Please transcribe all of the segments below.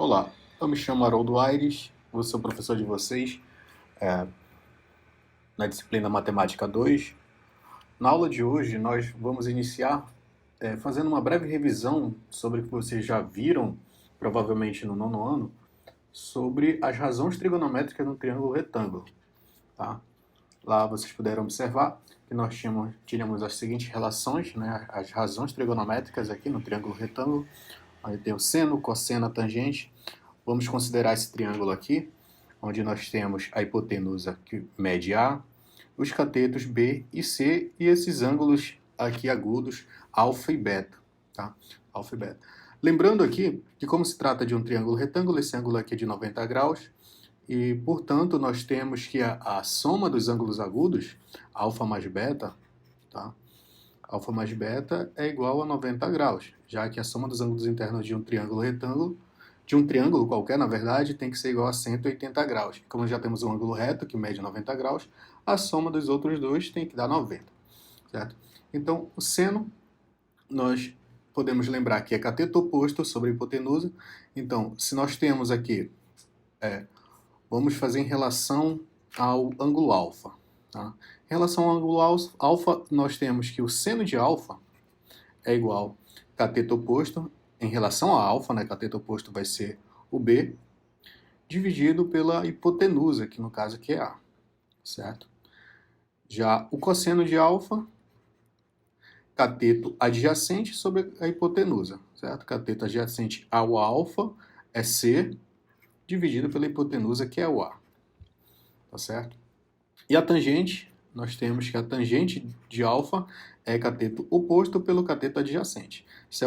Olá, eu me chamo Haroldo Aires, vou ser o professor de vocês na disciplina Matemática 2. Na aula de hoje, nós vamos iniciar fazendo uma breve revisão sobre o que vocês já viram, provavelmente no nono ano, sobre as razões trigonométricas no triângulo retângulo. Tá? Lá vocês puderam observar que nós tínhamos as seguintes relações, né? As razões trigonométricas aqui no triângulo retângulo. Aí tem o seno, cosseno, a tangente. Vamos considerar esse triângulo aqui, onde nós temos a hipotenusa que mede A, os catetos B e C e esses ângulos aqui agudos, alfa e beta. Tá? Alfa e beta. Lembrando aqui que como se trata de um triângulo retângulo, esse ângulo aqui é de 90 graus, e, portanto, nós temos que a soma dos ângulos agudos, alfa mais beta, tá? Alfa mais beta é igual a 90 graus, já que a soma dos ângulos internos de um triângulo retângulo, de um triângulo qualquer, na verdade, tem que ser igual a 180 graus. Como já temos um ângulo reto, que mede 90 graus, a soma dos outros dois tem que dar 90, certo? Então, o seno, nós podemos lembrar que é cateto oposto sobre a hipotenusa. Então, se nós temos aqui, vamos fazer em relação ao ângulo alfa. Tá? Em relação ao ângulo alfa, nós temos que o seno de alfa é igual a cateto oposto, em relação a alfa, né, cateto oposto vai ser o B, dividido pela hipotenusa, que no caso aqui é A, certo? Já o cosseno de alfa, cateto adjacente sobre a hipotenusa, certo? Cateto adjacente ao alfa é C, dividido pela hipotenusa, que é o A, tá certo? E a tangente, nós temos que a tangente de alfa é cateto oposto pelo cateto adjacente. Se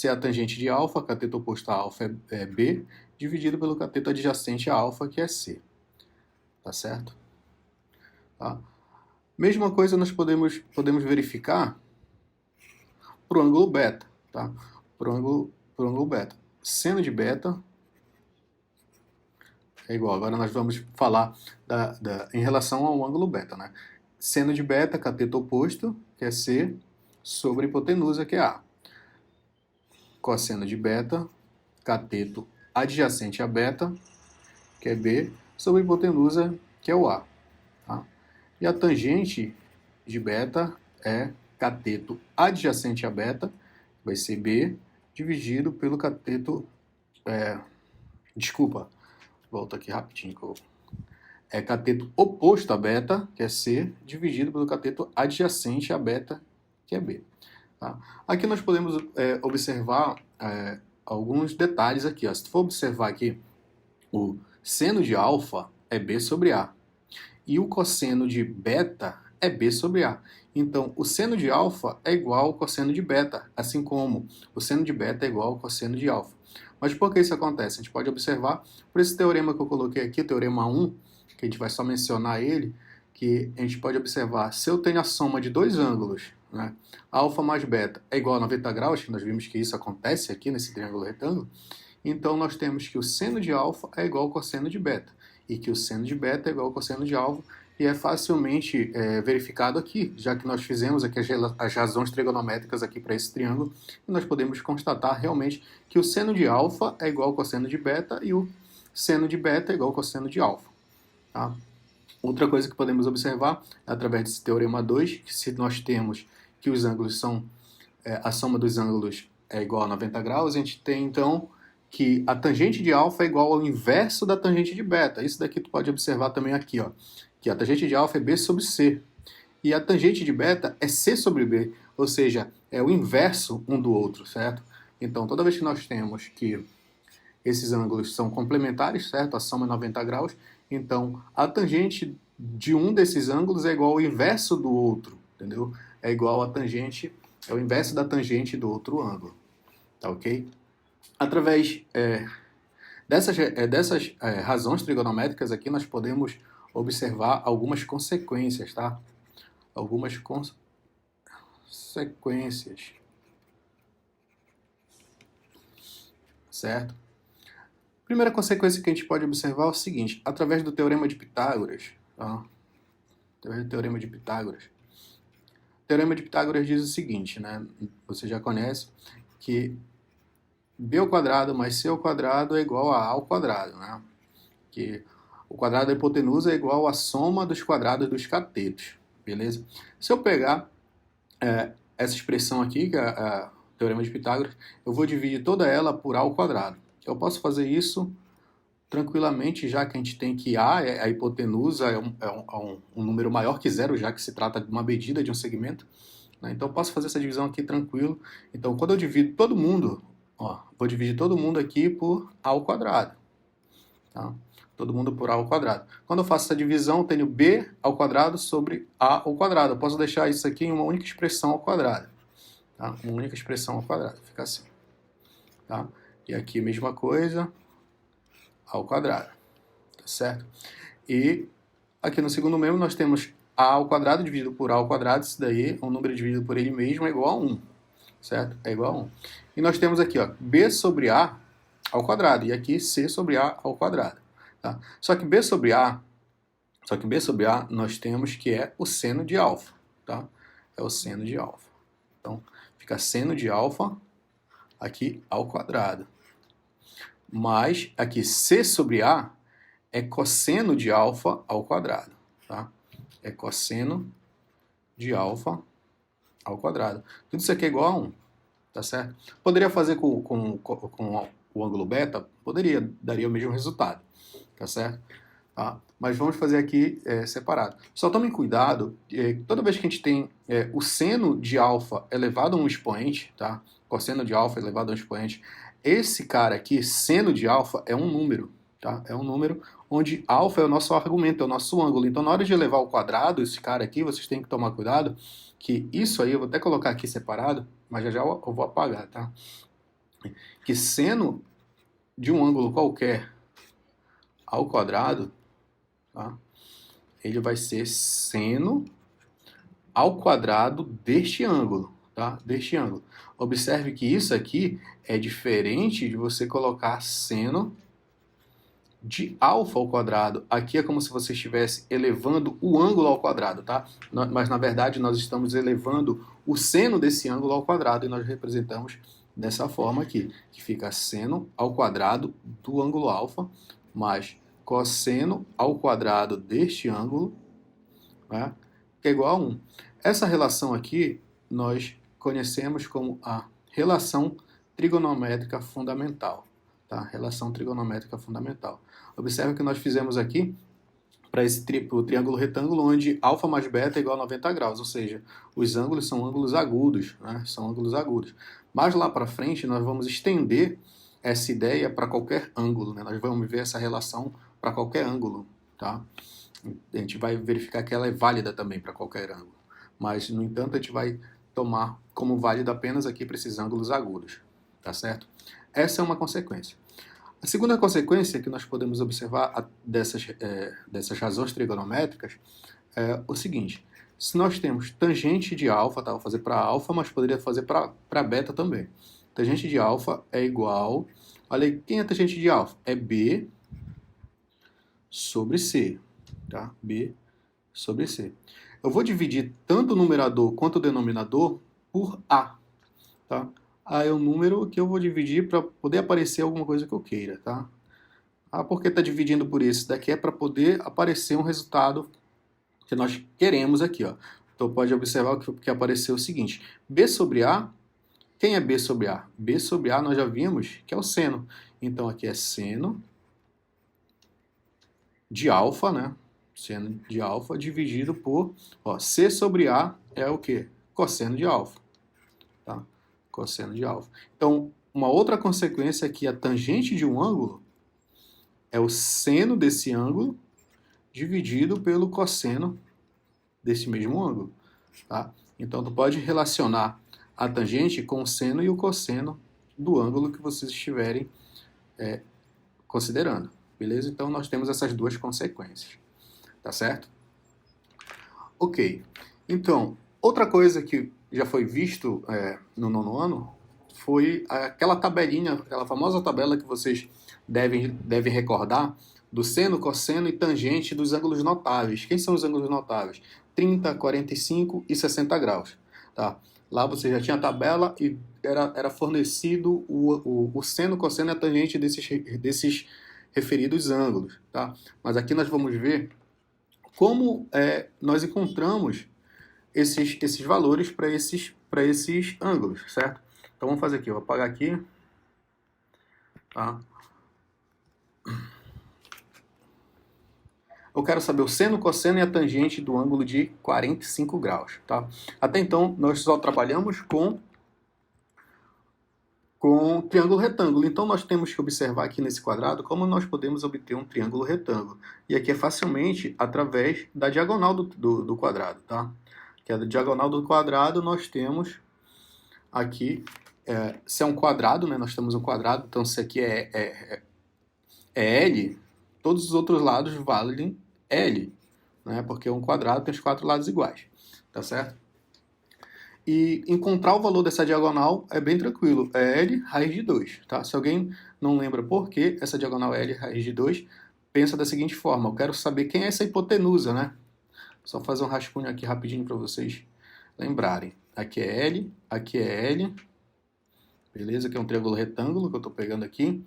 é a tangente de alfa, cateto oposto a alfa é B, dividido pelo cateto adjacente a alfa, que é C. Tá certo? Tá? Mesma coisa nós podemos verificar para o ângulo beta. Tá? Para o ângulo beta. Seno de beta é igual. Agora nós vamos falar em relação ao ângulo beta, né? Seno de beta, cateto oposto, que é C, sobre hipotenusa, que é A. Cosseno de beta, cateto adjacente a beta, que é B, sobre hipotenusa, que é o A. Tá? E a tangente de beta é cateto adjacente a beta, vai ser B, dividido pelo cateto... desculpa, volta aqui rapidinho que eu... É cateto oposto a beta, que é C, dividido pelo cateto adjacente a beta, que é B. Tá? Aqui nós podemos observar alguns detalhes aqui. Ó. Se tu for observar aqui, o seno de alfa é B sobre A. E o cosseno de beta é B sobre A. Então, o seno de alfa é igual ao cosseno de beta, assim como o seno de beta é igual ao cosseno de alfa. Mas por que isso acontece? A gente pode observar por esse teorema que eu coloquei aqui, teorema 1, que a gente vai só mencionar ele, que a gente pode observar, se eu tenho a soma de dois ângulos, né, alfa mais beta é igual a 90 graus, que nós vimos que isso acontece aqui nesse triângulo retângulo, então nós temos que o seno de alfa é igual ao cosseno de beta, e que o seno de beta é igual ao cosseno de alfa, e é facilmente verificado aqui, já que nós fizemos aqui as razões trigonométricas aqui para esse triângulo, e nós podemos constatar realmente que o seno de alfa é igual ao cosseno de beta, e o seno de beta é igual ao cosseno de alfa. Tá? Outra coisa que podemos observar, através desse teorema 2, que se nós temos que os ângulos são, a soma dos ângulos é igual a 90 graus, a gente tem então que a tangente de alfa é igual ao inverso da tangente de beta. Isso daqui tu pode observar também aqui, ó, que a tangente de alfa é B sobre C. E a tangente de beta é C sobre B, ou seja, é o inverso um do outro, certo? Então, toda vez que nós temos que esses ângulos são complementares, certo? A soma é 90 graus. Então, a tangente de um desses ângulos é igual ao inverso do outro, entendeu? É igual a tangente, é o inverso da tangente do outro ângulo, tá ok? Através dessas razões trigonométricas aqui, nós podemos observar algumas consequências, tá? Algumas consequências, certo? Primeira consequência que a gente pode observar é o seguinte, através do Teorema de Pitágoras, tá? Através do Teorema de Pitágoras. O Teorema de Pitágoras diz o seguinte, né? Você já conhece, que b ao quadrado mais c ao quadrado é igual a ao quadrado, né? Que o quadrado da hipotenusa é igual à soma dos quadrados dos catetos, beleza? Se eu pegar essa expressão aqui, que é o Teorema de Pitágoras, eu vou dividir toda ela por a ao quadrado. Eu posso fazer isso tranquilamente, já que a gente tem que a hipotenusa é um número maior que zero, já que se trata de uma medida de um segmento, né? Então eu posso fazer essa divisão aqui tranquilo. Então quando eu divido todo mundo, vou dividir todo mundo aqui por a ao quadrado. Tá? Todo mundo por a ao quadrado. Quando eu faço essa divisão, eu tenho b ao quadrado sobre a ao quadrado. Eu posso deixar isso aqui em uma única expressão ao quadrado. Tá? Uma única expressão ao quadrado. Fica assim. Tá? E aqui a mesma coisa, ao quadrado. Tá certo? E aqui no segundo membro nós temos a ao quadrado dividido por a ao quadrado. Isso daí, um número dividido por ele mesmo é igual a 1. Certo? É igual a 1. E nós temos aqui, ó, b sobre a ao quadrado. E aqui c sobre a ao quadrado. Tá? Só que b sobre a nós temos que é o seno de alfa. Tá? É o seno de alfa. Então, fica seno de alfa aqui ao quadrado. Mas aqui c sobre a é cosseno de alfa ao quadrado. Tá? É cosseno de alfa ao quadrado. Tudo isso aqui é igual a 1. Tá certo? Poderia fazer com o ângulo beta? Poderia, daria o mesmo resultado. Tá certo? Tá? Mas vamos fazer aqui separado. Só tomem cuidado, toda vez que a gente tem o seno de alfa elevado a um expoente, tá? Cosseno de alfa elevado a um expoente, esse cara aqui, seno de alfa, é um número. Tá? É um número onde alfa é o nosso argumento, é o nosso ângulo. Então, na hora de elevar ao quadrado, esse cara aqui, vocês têm que tomar cuidado, que isso aí, eu vou até colocar aqui separado, mas já eu vou apagar, tá? Que seno de um ângulo qualquer ao quadrado, tá? Ele vai ser seno ao quadrado deste ângulo, tá? Deste ângulo. Observe que isso aqui é diferente de você colocar seno de alfa ao quadrado. Aqui é como se você estivesse elevando o ângulo ao quadrado, tá? Mas na verdade nós estamos elevando o seno desse ângulo ao quadrado e nós representamos dessa forma aqui, que fica seno ao quadrado do ângulo alfa mais cosseno ao quadrado deste ângulo, né, que é igual a 1. Essa relação aqui nós conhecemos como a relação trigonométrica fundamental. Tá? Relação trigonométrica fundamental. Observe que nós fizemos aqui para esse triângulo retângulo, onde alfa mais beta é igual a 90 graus, ou seja, os ângulos são ângulos agudos, né? São ângulos agudos. Mas lá para frente nós vamos estender essa ideia para qualquer ângulo, né? Nós vamos ver essa relação para qualquer ângulo, tá? A gente vai verificar que ela é válida também para qualquer ângulo. Mas, no entanto, a gente vai tomar como válida apenas aqui para esses ângulos agudos, tá certo? Essa é uma consequência. A segunda consequência que nós podemos observar dessas razões trigonométricas é o seguinte: se nós temos tangente de alfa, tá? Vou fazer para alfa, mas poderia fazer para beta também. Tangente de alfa é igual... Olha aí, quem é tangente de alfa? É B sobre C. Tá? B sobre C. Eu vou dividir tanto o numerador quanto o denominador por A. Tá? A é o número que eu vou dividir para poder aparecer alguma coisa que eu queira. Tá? Ah, por que está dividindo por isso? Daqui é para poder aparecer um resultado que nós queremos aqui. Ó. Então pode observar que apareceu o seguinte. B sobre A. Quem é B sobre A? B sobre A nós já vimos que é o seno. Então aqui é seno de alfa, né? Seno de alfa dividido por... C sobre A é o quê? Cosseno de alfa. Tá? Cosseno de alfa. Então, uma outra consequência é que a tangente de um ângulo é o seno desse ângulo dividido pelo cosseno desse mesmo ângulo. Tá? Então, tu pode relacionar a tangente com o seno e o cosseno do ângulo que vocês estiverem considerando. Beleza? Então, nós temos essas duas consequências. Tá certo? Ok. Então, outra coisa que já foi visto no nono ano foi aquela tabelinha, aquela famosa tabela que vocês devem recordar do seno, cosseno e tangente dos ângulos notáveis. Quem são os ângulos notáveis? 30, 45 e 60 graus. Tá? Lá você já tinha a tabela e era fornecido o seno, cosseno e a tangente desses referidos ângulos, tá? Mas aqui nós vamos ver como nós encontramos esses valores para esses ângulos, certo? Então vamos fazer aqui, eu vou apagar aqui, tá? Eu quero saber o seno, cosseno e a tangente do ângulo de 45 graus, tá? Até então, nós só trabalhamos com triângulo retângulo. Então, nós temos que observar aqui nesse quadrado como nós podemos obter um triângulo retângulo. E aqui é facilmente através da diagonal do quadrado, tá? Que é a diagonal do quadrado, nós temos aqui, se é um quadrado, né? Nós temos um quadrado, então se aqui é L, todos os outros lados valem L, né? Porque um quadrado tem os 4 lados iguais, tá certo? E encontrar o valor dessa diagonal é bem tranquilo, é L raiz de 2, tá? Se alguém não lembra por que essa diagonal é L raiz de 2, pensa da seguinte forma, eu quero saber quem é essa hipotenusa, né? Só fazer um rascunho aqui rapidinho para vocês lembrarem. Aqui é L, beleza? Aqui é um triângulo retângulo que eu estou pegando aqui.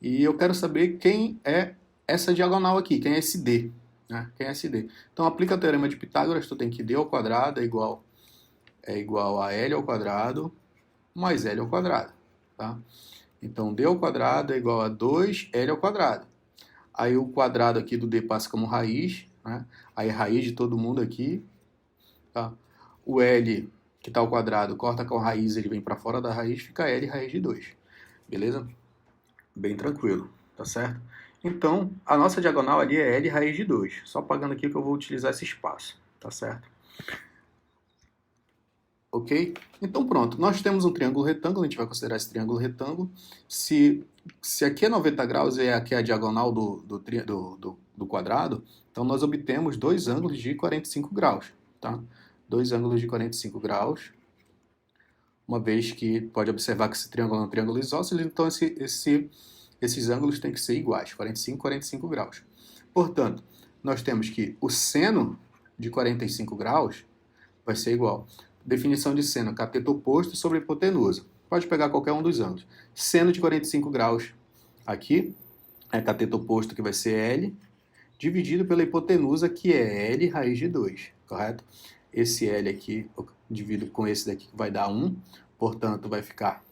E eu quero saber quem é essa diagonal aqui, quem é esse D, né? Quem é esse D? Então aplica o teorema de Pitágoras, tu tem que D ao quadrado é igual a L ao quadrado mais L ao quadrado, tá? Então D ao quadrado é igual a 2L ao quadrado. Aí o quadrado aqui do D passa como raiz, né? Aí raiz de todo mundo aqui, tá? O L que está ao quadrado corta com a raiz, ele vem para fora da raiz, fica L raiz de 2, beleza? Bem tranquilo, tá certo? Então, a nossa diagonal ali é L raiz de 2. Só apagando aqui que eu vou utilizar esse espaço, tá certo? Ok? Então pronto, nós temos um triângulo retângulo, a gente vai considerar esse triângulo retângulo. Se aqui é 90 graus e aqui é a diagonal do quadrado, então nós obtemos dois ângulos de 45 graus, tá? Dois ângulos de 45 graus, uma vez que pode observar que esse triângulo é um triângulo isósceles, então esses ângulos têm que ser iguais, 45 e 45 graus. Portanto, nós temos que o seno de 45 graus vai ser igual. Definição de seno, cateto oposto sobre hipotenusa. Pode pegar qualquer um dos ângulos. Seno de 45 graus aqui é cateto oposto, que vai ser L, dividido pela hipotenusa, que é L raiz de 2, correto? Esse L aqui, eu divido com esse daqui, que vai dar 1, portanto, vai ficar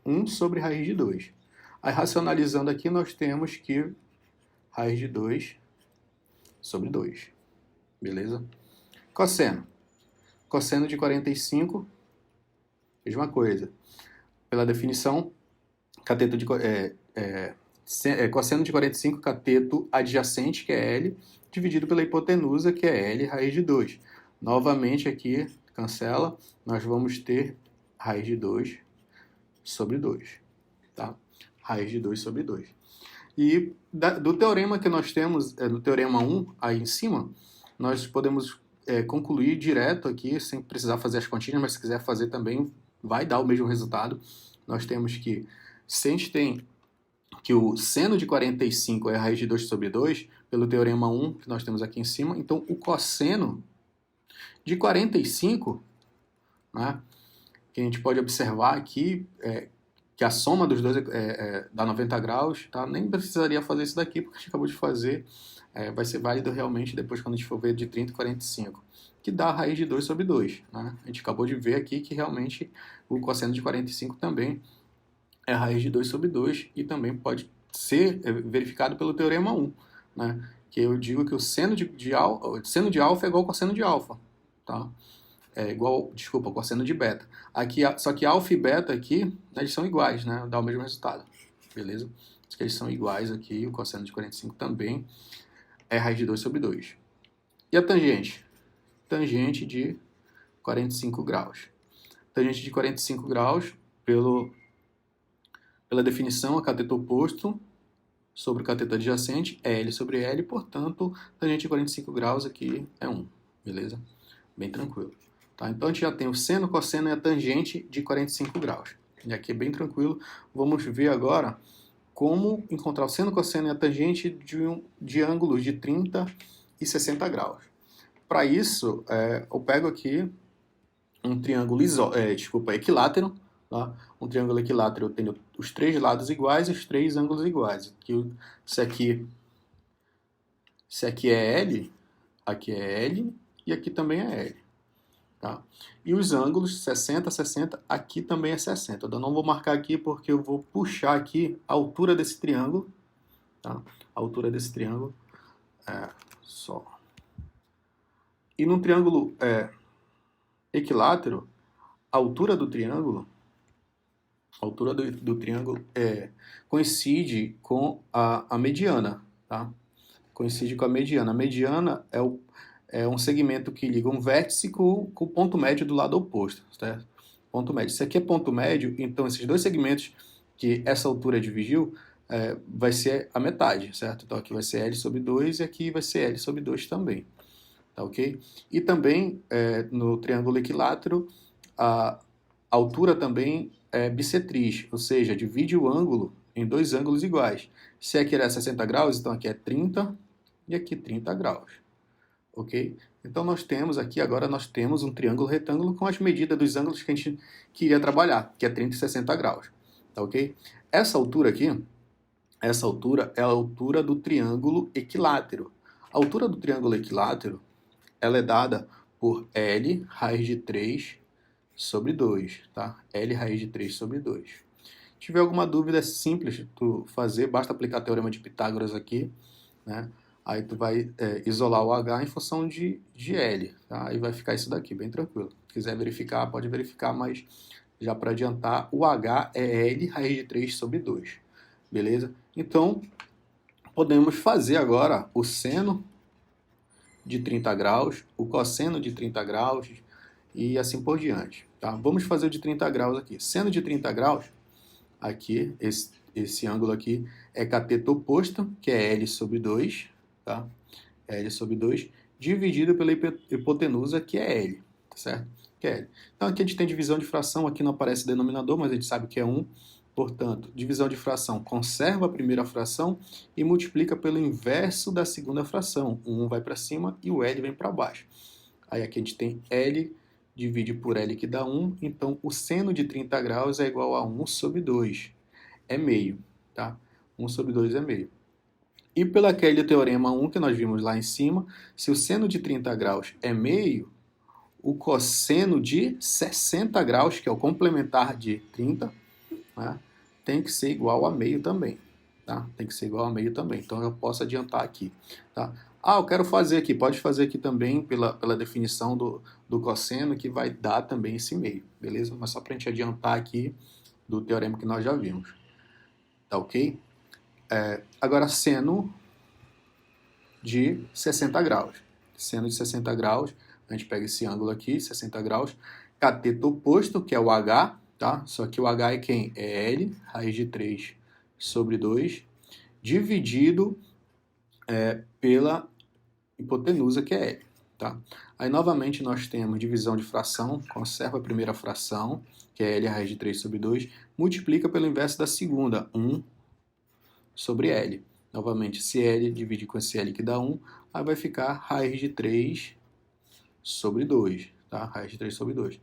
1 sobre raiz de 2. Aí, racionalizando aqui, nós temos que raiz de 2 sobre 2, beleza? Cosseno. Cosseno de 45, mesma coisa. Pela definição, cosseno de 45, cateto adjacente, que é L, dividido pela hipotenusa, que é L raiz de 2. Novamente aqui, cancela, nós vamos ter raiz de 2 sobre 2. Tá? Raiz de 2 sobre 2. E do teorema que nós temos, do teorema 1, aí em cima, nós podemos concluir direto aqui, sem precisar fazer as continhas, mas se quiser fazer também, vai dar o mesmo resultado. Nós temos que, se a gente tem que o seno de 45 é a raiz de 2 sobre 2, pelo teorema 1, que nós temos aqui em cima, então o cosseno de 45, né, que a gente pode observar aqui, que a soma dos dois dá 90 graus, tá? Nem precisaria fazer isso daqui, porque a gente acabou de fazer, vai ser válido realmente depois quando a gente for ver de 30 e 45, que dá a raiz de 2 sobre 2. Né? A gente acabou de ver aqui que realmente o cosseno de 45 também é a raiz de 2 sobre 2 e também pode ser verificado pelo teorema 1, né? Que eu digo que o seno de alfa é igual ao cosseno de alfa. Tá? O cosseno de beta. Aqui, só que alfa e beta aqui, né, eles são iguais, né? Dá o mesmo resultado, beleza? Porque eles são iguais aqui, o cosseno de 45 também é raiz de 2 sobre 2. E a tangente? Tangente de 45 graus. Tangente de 45 graus, pela definição, é cateto oposto sobre o cateto adjacente, é L sobre L, portanto, tangente de 45 graus aqui é 1, beleza? Bem tranquilo. Tá? Então, a gente já tem o seno, cosseno e a tangente de 45 graus. E aqui é bem tranquilo. Vamos ver agora como encontrar o seno, cosseno e a tangente de ângulos de 30 e 60 graus. Para isso, eu pego aqui um triângulo equilátero, Tá? Um triângulo equilátero eu tenho os três lados iguais e os três ângulos iguais. Se aqui é L, aqui é L e aqui também é L. Tá? E os ângulos 60, 60, aqui também é 60. Eu não vou marcar aqui porque eu vou puxar aqui a altura desse triângulo. Tá? A altura desse triângulo é só. E num triângulo equilátero, a altura do triângulo coincide com a mediana, tá? Coincide com a mediana. A mediana é um segmento que liga um vértice com o ponto médio do lado oposto, certo? Ponto médio. Se aqui é ponto médio, então esses dois segmentos que essa altura dividiu vai ser a metade, certo? Então aqui vai ser L sobre 2 e aqui vai ser L sobre 2 também, tá ok? E também no triângulo equilátero, a altura também é bissetriz, ou seja, divide o ângulo em dois ângulos iguais. Se aqui era 60 graus, então aqui é 30 e aqui 30 graus, ok? Então agora nós temos um triângulo retângulo com as medidas dos ângulos que a gente queria trabalhar, que é 30 e 60 graus, tá ok? Essa altura aqui, essa altura é a altura do triângulo equilátero. A altura do triângulo equilátero, ela é dada por L raiz de 3 sobre 2, tá? L raiz de 3 sobre 2. Se tiver alguma dúvida, é simples tu fazer, basta aplicar o teorema de Pitágoras aqui, né? Aí tu vai isolar o H em função de L, tá? Aí vai ficar isso daqui, bem tranquilo. Se quiser verificar, pode verificar, mas já para adiantar, o H é L raiz de 3 sobre 2, beleza? Então, podemos fazer agora o seno de 30 graus, o cosseno de 30 graus e assim por diante. Tá? Vamos fazer o de 30 graus aqui. Seno de 30 graus, aqui, esse ângulo aqui é cateto oposto, que é L sobre 2, tá? L sobre 2, dividido pela hipotenusa, que é L, tá certo? Que é L. Então aqui a gente tem divisão de fração, aqui não aparece denominador, mas a gente sabe que é 1. Portanto, divisão de fração, conserva a primeira fração e multiplica pelo inverso da segunda fração. O 1 vai para cima e o L vem para baixo. Aí aqui a gente tem L divide por L que dá 1, então o seno de 30 graus é igual a 1 sobre 2. É meio, tá? 1 sobre 2 é meio. E pelo aquele teorema 1 que nós vimos lá em cima, se o seno de 30 graus é meio, o cosseno de 60 graus, que é o complementar de 30, né, tem que ser igual a meio também, tá? Tem que ser igual a meio também. Então eu posso adiantar aqui, tá? Ah, eu quero fazer aqui. Pode fazer aqui também pela definição do cosseno, que vai dar também esse meio, beleza? Mas só para a gente adiantar aqui do teorema que nós já vimos. Tá ok? Agora, seno de 60 graus. Seno de 60 graus, a gente pega esse ângulo aqui, 60 graus. Cateto oposto, que é o H, tá? Só que o H é quem? É L, raiz de 3 sobre 2, dividido pela hipotenusa, que é L, tá? Aí, novamente, nós temos divisão de fração, conserva a primeira fração, que é L raiz de 3 sobre 2, multiplica pelo inverso da segunda, 1 sobre L. Novamente, se L divide com esse L que dá 1, aí vai ficar raiz de 3 sobre 2, tá? Raiz de 3 sobre 2.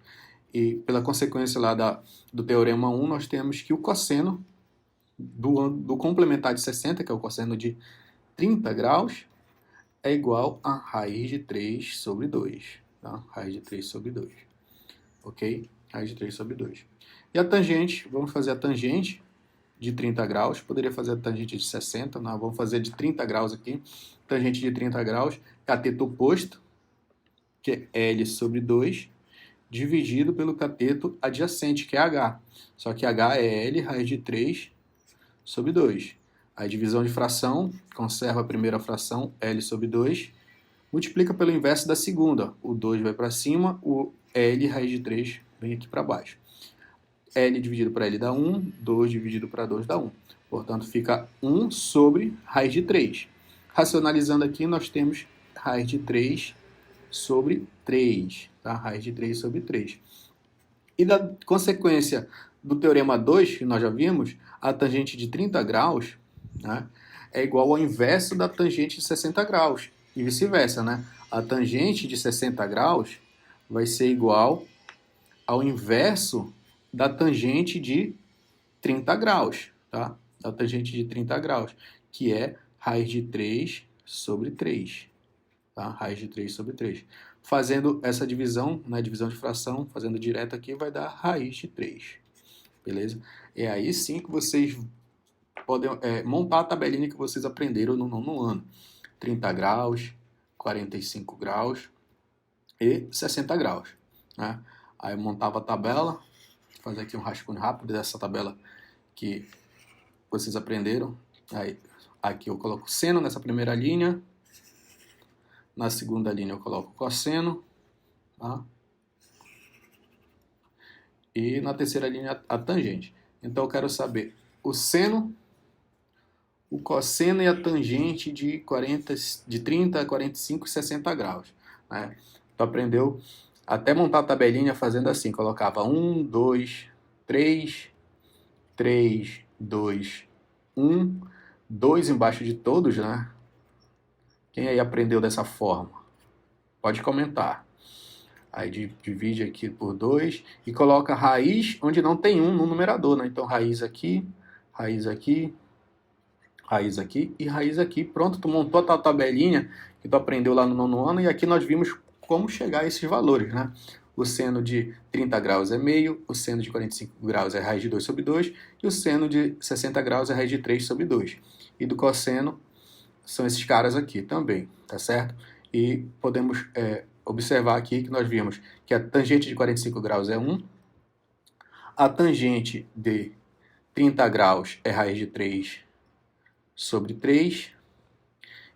E pela consequência lá do teorema 1, nós temos que o cosseno do complementar de 60, que é o cosseno de 30 graus, é igual a raiz de 3 sobre 2. Tá? Raiz de 3 sobre 2. Ok? Raiz de 3 sobre 2. E a tangente, vamos fazer a tangente de 30 graus. Poderia fazer a tangente de 60, não, vamos fazer de 30 graus aqui. Tangente de 30 graus, cateto oposto, que é L sobre 2, dividido pelo cateto adjacente, que é H. Só que H é L raiz de 3 sobre 2. A divisão de fração, conserva a primeira fração, L sobre 2, multiplica pelo inverso da segunda. O 2 vai para cima, o L raiz de 3 vem aqui para baixo. L dividido por L dá 1, 2 dividido por 2 dá 1. Portanto, fica 1 sobre raiz de 3. Racionalizando aqui, nós temos raiz de 3 sobre 3. Tá? Raiz de 3 sobre 3. E da consequência do teorema 2, que nós já vimos, a tangente de 30 graus, né, é igual ao inverso da tangente de 60 graus. E vice-versa, né? A tangente de 60 graus vai ser igual ao inverso da tangente de 30 graus, tá? Da tangente de 30 graus, que é raiz de 3 sobre 3, tá? Raiz de 3 sobre 3. Fazendo essa divisão, né, divisão de fração, fazendo direto aqui, vai dar raiz de 3, beleza? É aí sim que vocês podem montar a tabelinha que vocês aprenderam no nono ano. 30 graus, 45 graus e 60 graus, né? Aí eu montava a tabela, vou fazer aqui um rascunho rápido dessa tabela que vocês aprenderam. Aí, aqui eu coloco seno nessa primeira linha, na segunda linha eu coloco cosseno, tá? E na terceira linha a tangente. Então eu quero saber o seno, o cosseno e a tangente de 30, 45 e 60 graus, né? Tu aprendeu até montar a tabelinha fazendo assim, colocava 1, 2, 3, 3, 2, 1, 2 embaixo de todos, né? Quem aí aprendeu dessa forma? Pode comentar. Aí divide aqui por 2 e coloca raiz onde não tem 1 no numerador, né? Então raiz aqui, raiz aqui, raiz aqui e raiz aqui. Pronto, tu montou a tua tabelinha que tu aprendeu lá no nono ano e aqui nós vimos como chegar a esses valores, né? O seno de 30 graus é meio, o seno de 45 graus é raiz de 2 sobre 2 e o seno de 60 graus é raiz de 3 sobre 2. E do cosseno são esses caras aqui também, tá certo? E podemos observar aqui que nós vimos que a tangente de 45 graus é 1, a tangente de 30 graus é raiz de 3 sobre 3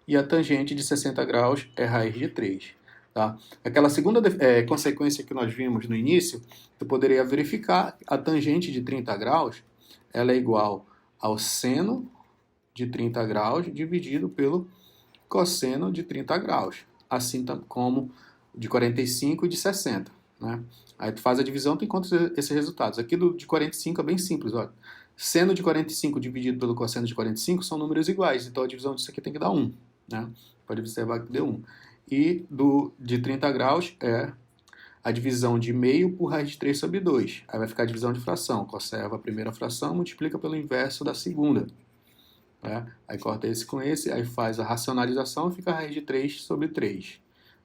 e a tangente de 60 graus é raiz de 3. Tá? Aquela segunda consequência que nós vimos no início, tu poderia verificar a tangente de 30 graus, ela é igual ao seno de 30 graus dividido pelo cosseno de 30 graus, assim como de 45 e de 60. Né? Aí tu faz a divisão, tu encontra esses resultados. Aqui de 45 é bem simples. Ó. Seno de 45 dividido pelo cosseno de 45 são números iguais, então a divisão disso aqui tem que dar 1. Né? Pode observar que deu 1. E de 30 graus é a divisão de meio por raiz de 3 sobre 2. Aí vai ficar a divisão de fração. Conserva a primeira fração, multiplica pelo inverso da segunda. Aí corta esse com esse, aí faz a racionalização e fica a raiz de 3 sobre 3.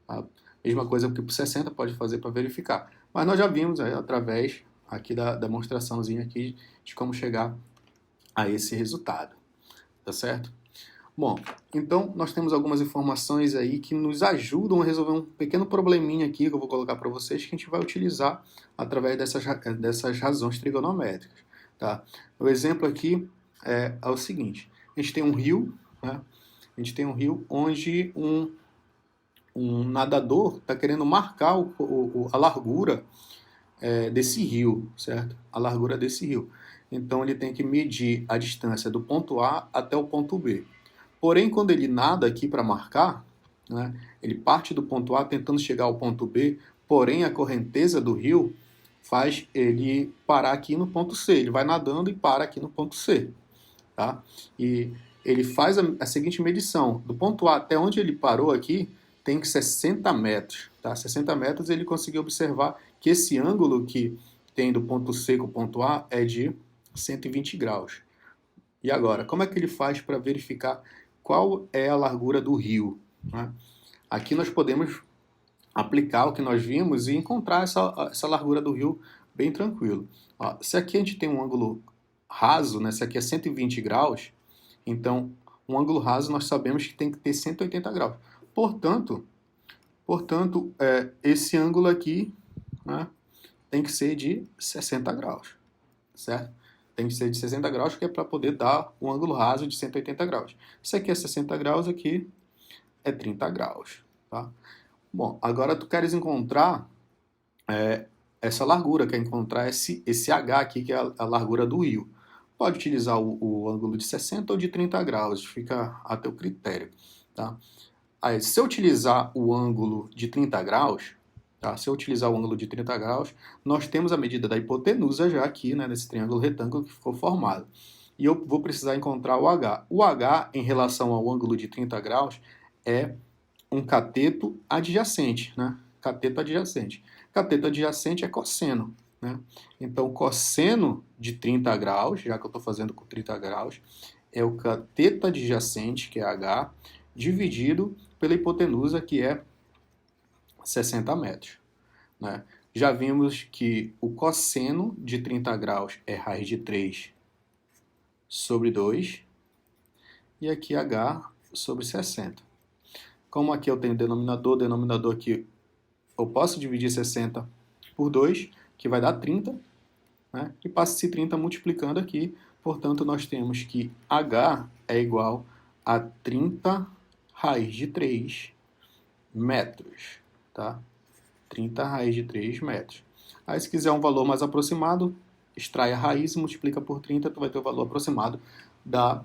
Tá? Mesma coisa que por 60 pode fazer para verificar. Mas nós já vimos através aqui da demonstraçãozinha aqui de como chegar a esse resultado. Tá certo? Bom, então nós temos algumas informações aí que nos ajudam a resolver um pequeno probleminha aqui que eu vou colocar para vocês que a gente vai utilizar através dessas razões trigonométricas. Tá? O exemplo aqui é o seguinte. A gente tem um rio, né? A gente tem um rio onde um nadador está querendo marcar a largura desse rio, certo? A largura desse rio. Então ele tem que medir a distância do ponto A até o ponto B. Porém, quando ele nada aqui para marcar, né, ele parte do ponto A tentando chegar ao ponto B, porém a correnteza do rio faz ele parar aqui no ponto C. Ele vai nadando e para aqui no ponto C. Tá? E ele faz a seguinte medição. Do ponto A até onde ele parou aqui, tem 60 metros. Tá? 60 metros ele conseguiu observar que esse ângulo que tem do ponto C com o ponto A é de 120 graus. E agora, como é que ele faz para verificar qual é a largura do rio? Né? Aqui nós podemos aplicar o que nós vimos e encontrar essa largura do rio bem tranquilo. Ó, se aqui a gente tem um ângulo raso, né? Se aqui é 120 graus, então um ângulo raso nós sabemos que tem que ter 180 graus. Portanto esse ângulo aqui, né, tem que ser de 60 graus, certo? Tem que ser de 60 graus, que é para poder dar um ângulo raso de 180 graus. Se aqui é 60 graus, aqui é 30 graus. Tá? Bom, agora tu queres encontrar essa largura, quer encontrar esse H aqui, que é a largura do rio. Pode utilizar o ângulo de 60 ou de 30 graus, fica a teu critério. Tá? Aí, se eu utilizar o ângulo de 30 graus, tá? Se eu utilizar o ângulo de 30 graus, nós temos a medida da hipotenusa já aqui, né, nesse triângulo retângulo que ficou formado. E eu vou precisar encontrar o H. O H, em relação ao ângulo de 30 graus, é um cateto adjacente. Né? Cateto adjacente. Cateto adjacente é cosseno. né? Então, cosseno de 30 graus, já que eu estou fazendo com 30 graus, é o cateto adjacente, que é H, dividido pela hipotenusa, que é 60 metros, né? Já vimos que o cosseno de 30 graus é raiz de 3 sobre 2, e aqui H sobre 60. Como aqui eu tenho denominador aqui, eu posso dividir 60 por 2, que vai dar 30, né? E passa esse 30 multiplicando aqui, portanto nós temos que H é igual a 30 raiz de 3 metros, tá? 30 raiz de 3 metros. Aí se quiser um valor mais aproximado, extrai a raiz e multiplica por 30, tu vai ter o valor aproximado da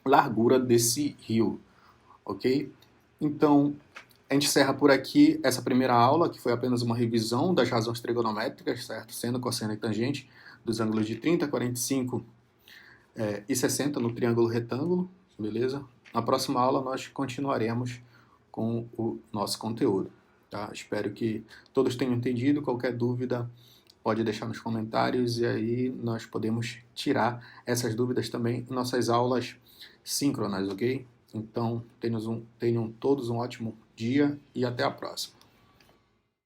largura desse rio, ok? Então, a gente encerra por aqui essa primeira aula, que foi apenas uma revisão das razões trigonométricas, certo? Seno, cosseno e tangente, dos ângulos de 30, 45 e 60 no triângulo retângulo, beleza? Na próxima aula nós continuaremos com o nosso conteúdo, tá? Espero que todos tenham entendido. Qualquer dúvida pode deixar nos comentários e aí nós podemos tirar essas dúvidas também em nossas aulas síncronas, ok? Então, tenham todos um ótimo dia e até a próxima.